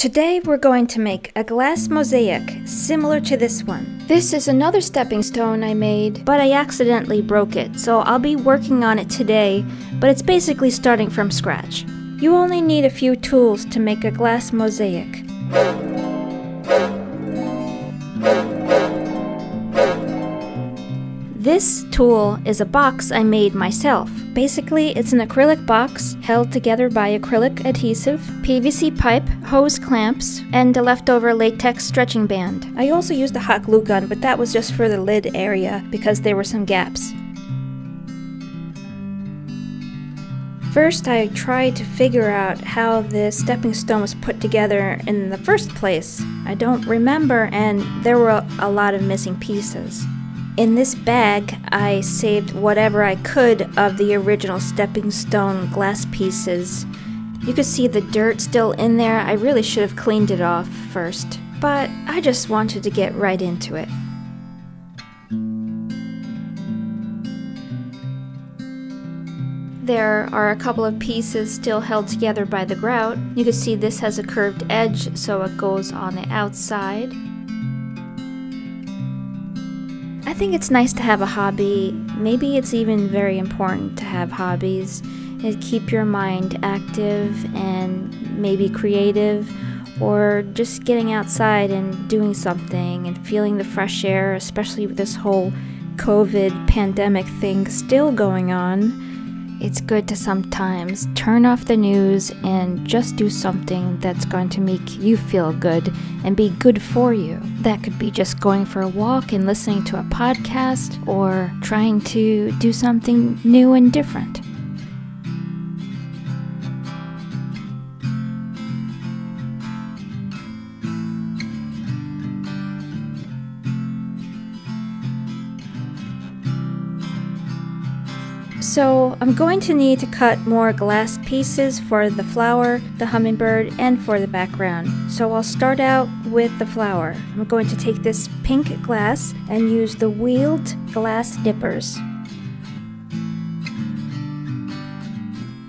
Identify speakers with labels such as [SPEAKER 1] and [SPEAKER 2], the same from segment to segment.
[SPEAKER 1] Today we're going to make a glass mosaic similar to this one. This is another stepping stone I made, but I accidentally broke it, so I'll be working on it today, but it's basically starting from scratch. You only need a few tools to make a glass mosaic. This tool is a box I made myself. Basically, it's an acrylic box held together by acrylic adhesive, PVC pipe, hose clamps, and a leftover latex stretching band. I also used a hot glue gun, but that was just for the lid area because there were some gaps. First, I tried to figure out how the stepping stone was put together in the first place. I don't remember, and there were a lot of missing pieces. In this bag, I saved whatever I could of the original stepping stone glass pieces. You could see the dirt still in there. I really should have cleaned it off first, but I just wanted to get right into it. There are a couple of pieces still held together by the grout. You can see this has a curved edge, so it goes on the outside. I think it's nice to have a hobby. Maybe it's even very important to have hobbies. It keep your mind active and maybe creative, or just getting outside and doing something and feeling the fresh air, especially with this whole COVID pandemic thing still going on. It's good to sometimes turn off the news and just do something that's going to make you feel good and be good for you. That could be just going for a walk and listening to a podcast, or trying to do something new and different. So I'm going to need to cut more glass pieces for the flower, the hummingbird, and for the background. So I'll start out with the flower. I'm going to take this pink glass and use the wheeled glass nippers.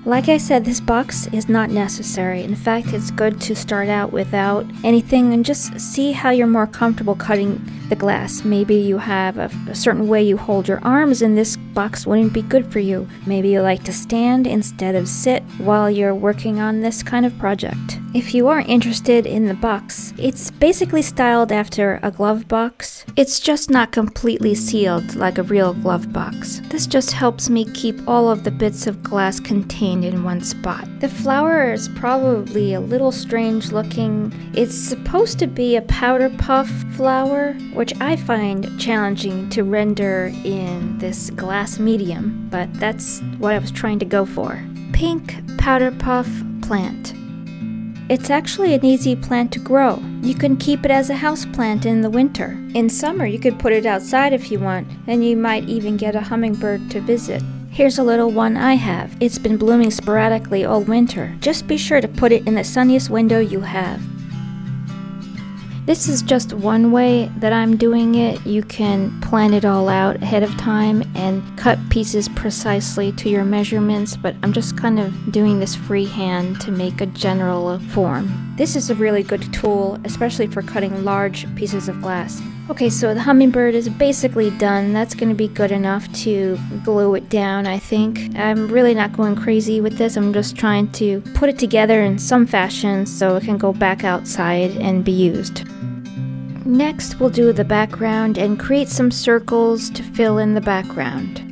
[SPEAKER 1] Like I said, this box is not necessary. In fact, it's good to start out without anything and just see how you're more comfortable cutting the glass. Maybe you have a certain way you hold your arms and this box wouldn't be good for you. Maybe you like to stand instead of sit while you're working on this kind of project. If you are interested in the box, it's basically styled after a glove box. It's just not completely sealed like a real glove box. This just helps me keep all of the bits of glass contained in one spot. The flower is probably a little strange looking. It's supposed to be a powder puff flower, which I find challenging to render in this glass medium, but that's what I was trying to go for. Pink powder puff plant. It's actually an easy plant to grow. You can keep it as a house plant in the winter. In summer, you could put it outside if you want, and you might even get a hummingbird to visit. Here's a little one I have. It's been blooming sporadically all winter. Just be sure to put it in the sunniest window you have. This is just one way that I'm doing it. You can plan it all out ahead of time and cut pieces precisely to your measurements, but I'm just kind of doing this freehand to make a general form. This is a really good tool, especially for cutting large pieces of glass. Okay, so the hummingbird is basically done. That's going to be good enough to glue it down, I think. I'm really not going crazy with this. I'm just trying to put it together in some fashion so it can go back outside and be used. Next, we'll do the background and create some circles to fill in the background.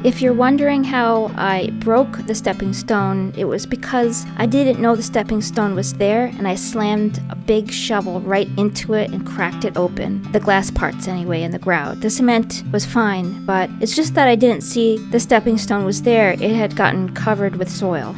[SPEAKER 1] If you're wondering how I broke the stepping stone, it was because I didn't know the stepping stone was there, and I slammed a big shovel right into it and cracked it open. The glass parts anyway, and the grout. The cement was fine, but it's just that I didn't see the stepping stone was there. It had gotten covered with soil.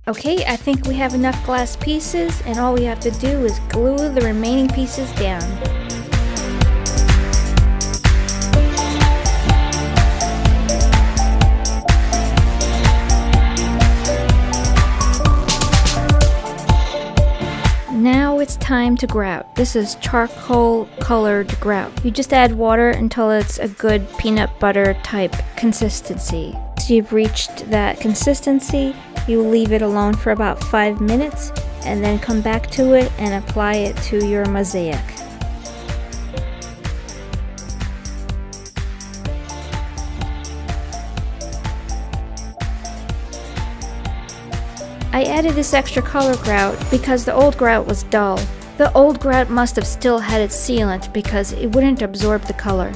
[SPEAKER 1] Okay, I think we have enough glass pieces, and all we have to do is glue the remaining pieces down. time to grout. This is charcoal colored grout. You just add water until it's a good peanut butter type consistency. So you've reached that consistency, you leave it alone for about 5 minutes and then come back to it and apply it to your mosaic. I added this extra color grout because the old grout was dull. The old grout must have still had its sealant because it wouldn't absorb the color.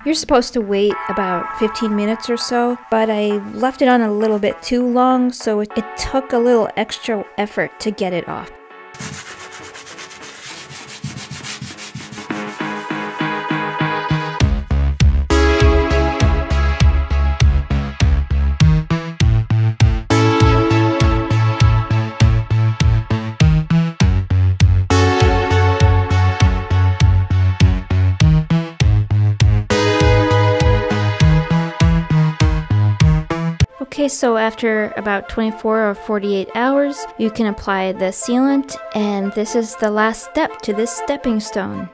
[SPEAKER 1] You're supposed to wait about 15 minutes or so, but I left it on a little bit too long, so it took a little extra effort to get it off. Okay, so after about 24 or 48 hours, you can apply the sealant, and this is the last step to this stepping stone.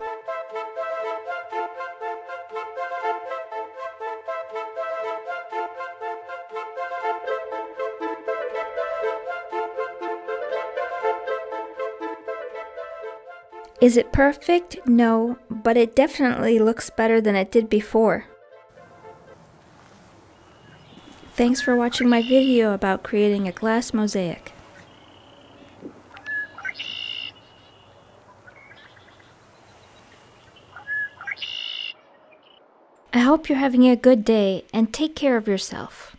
[SPEAKER 1] Is it perfect? No, but it definitely looks better than it did before. Thanks for watching my video about creating a glass mosaic. I hope you're having a good day and take care of yourself.